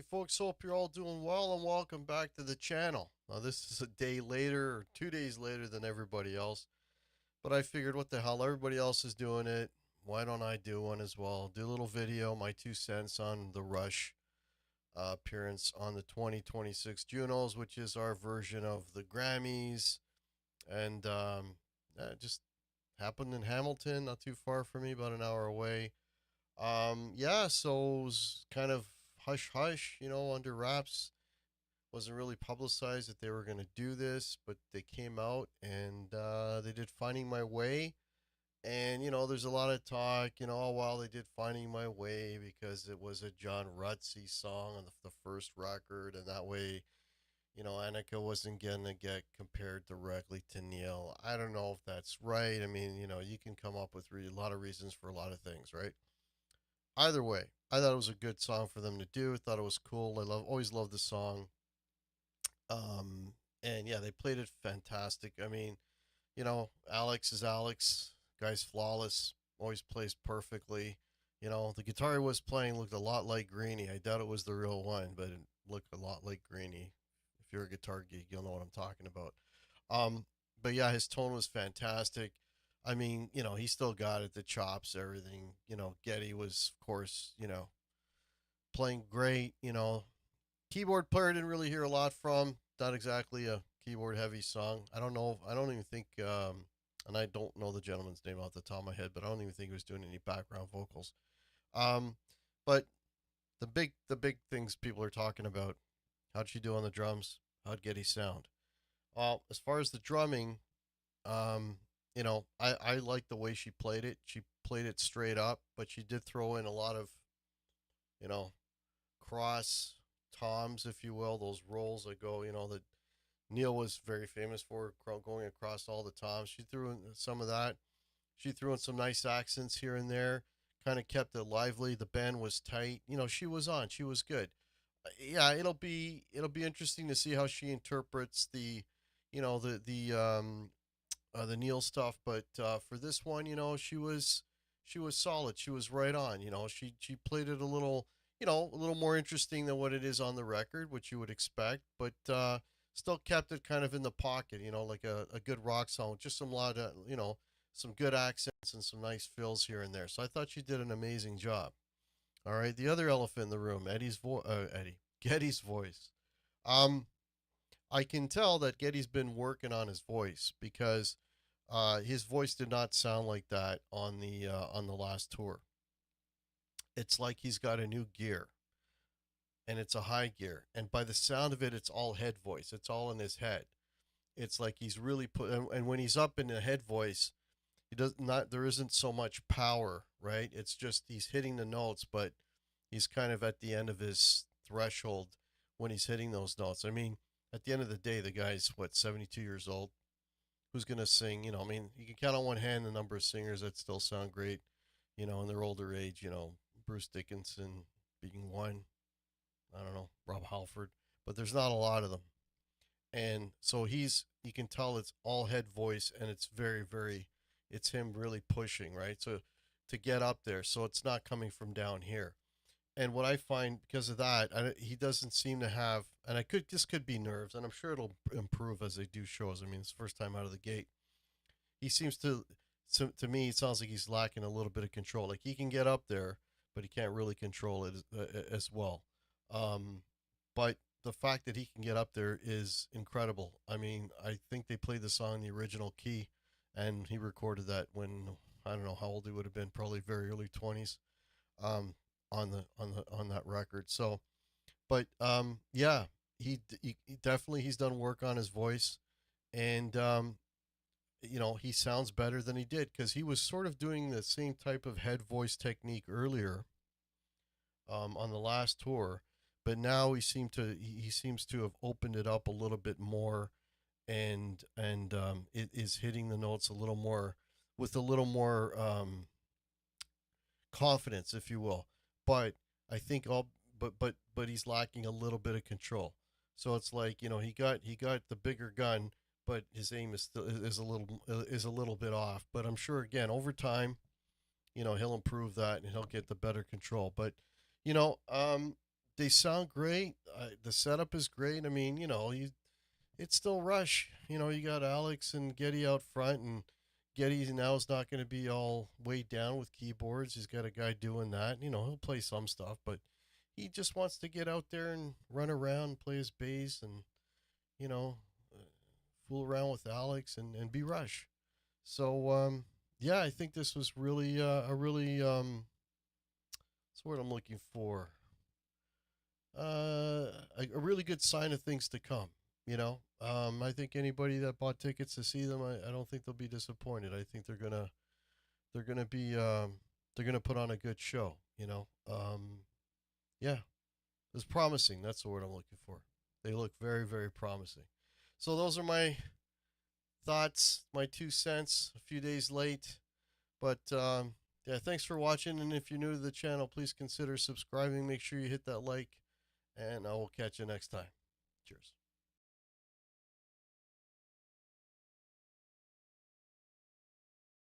folks. Hope you're all doing well and welcome back to the channel. Now, this is a day later or 2 days later than everybody else, but I figured what the hell, everybody else is doing it. Why don't I do one as well? Do a little video, my 2 cents on the Rush appearance on the 2026 Junos, which is our version of the Grammys. And just happened in Hamilton, not too far from me, about an hour away. Yeah, so it was kind of hush hush, under wraps. Wasn't really publicized that they were going to do this, but they came out and they did Finding My Way. And, there's a lot of talk, oh, well, they did Finding My Way because it was a John Rutsey song on the first record. And that way, Annika wasn't going to get compared directly to Neil. I don't know if that's right. I mean, you can come up with a lot of reasons for a lot of things, right? Either way, I thought it was a good song for them to do. I thought it was cool. Always loved the song. And yeah, they played it fantastic. I mean, Alex is Alex. Guy's flawless. Always plays perfectly. The guitar he was playing looked a lot like Greenie. I doubt it was the real one, but it looked a lot like Greenie. If you're a guitar geek, you'll know what I'm talking about. Um, but yeah, his tone was fantastic. I mean, he still got it, the chops, everything. Geddy was, of course, playing great. Keyboard player didn't really hear a lot from. Not exactly a keyboard heavy song. I don't know. I don't even think, and I don't know the gentleman's name off the top of my head, but I don't even think he was doing any background vocals. Um, but the big things people are talking about. How'd she do on the drums? How'd Geddy sound? As far as the drumming, I like the way she played it. She played it straight up, but she did throw in a lot of, you know, cross toms, if you will, those rolls that go, that Neil was very famous for going across all the toms. She threw in some of that. She threw in some nice accents here and there, kind of kept it lively. The band was tight. She was on. She was good. Yeah, it'll be interesting to see how she interprets the Neil stuff. But for this one, she was solid. She was right on. She played it a little more interesting than what it is on the record, which you would expect, but still kept it kind of in the pocket. Like a good rock song, with just some good accents and some nice fills here and there. So I thought she did an amazing job. All right, the other elephant in the room, Geddy's voice. Um, I can tell that Geddy's been working on his voice because his voice did not sound like that on the last tour. It's like he's got a new gear, and it's a high gear, and by the sound of it, it's all head voice. It's all in his head. It's like he's really and when he's up in the head voice, he does not. There isn't so much power, right? It's just he's hitting the notes, but he's kind of at the end of his threshold when he's hitting those notes. I mean, at the end of the day, the guy's what, 72 years old. Who's gonna sing? I mean, you can count on one hand the number of singers that still sound great, in their older age. Bruce Dickinson being one. I don't know, Rob Halford, but there's not a lot of them. And so you can tell it's all head voice, and it's very, very, it's him really pushing, right? So to get up there, so it's not coming from down here. And what I find because of that, he doesn't seem to have, and this could be nerves, and I'm sure it'll improve as they do shows. I mean, it's the first time out of the gate. He seems to me, it sounds like he's lacking a little bit of control. Like he can get up there, but he can't really control it as well. Um, but the fact that he can get up there is incredible. I mean, I think they played the song in the original key, and he recorded that when I don't know how old he would have been, probably very early 20s, um, on that record. So, but yeah, he definitely he's done work on his voice, and he sounds better than he did because he was sort of doing the same type of head voice technique earlier on the last tour, but now he seems to have opened it up a little bit more, and it is hitting the notes a little more with a little more confidence, if you will. But I think all but he's lacking a little bit of control. So it's like he got the bigger gun, but his aim is a little bit off. But I'm sure again over time, he'll improve that and he'll get the better control. But you know, um, They sound great. The setup is great. I mean, it's still Rush. You got Alex and Geddy out front, and Geddy now is not going to be all weighed down with keyboards. He's got a guy doing that. He'll play some stuff, but he just wants to get out there and run around, play his bass, and you know, uh, fool around with Alex and be Rush. So yeah, I think this was really a really what's the word I'm looking for? A really good sign of things to come. I think anybody that bought tickets to see them, I don't think they'll be disappointed. I think they're gonna be they're gonna put on a good show. Yeah, it's promising. That's the word I'm looking for. They look very, very promising. So those are my thoughts, my 2 cents. A few days late, but yeah. Thanks for watching, and if you're new to the channel, please consider subscribing. Make sure you hit that like, and I will catch you next time. Cheers.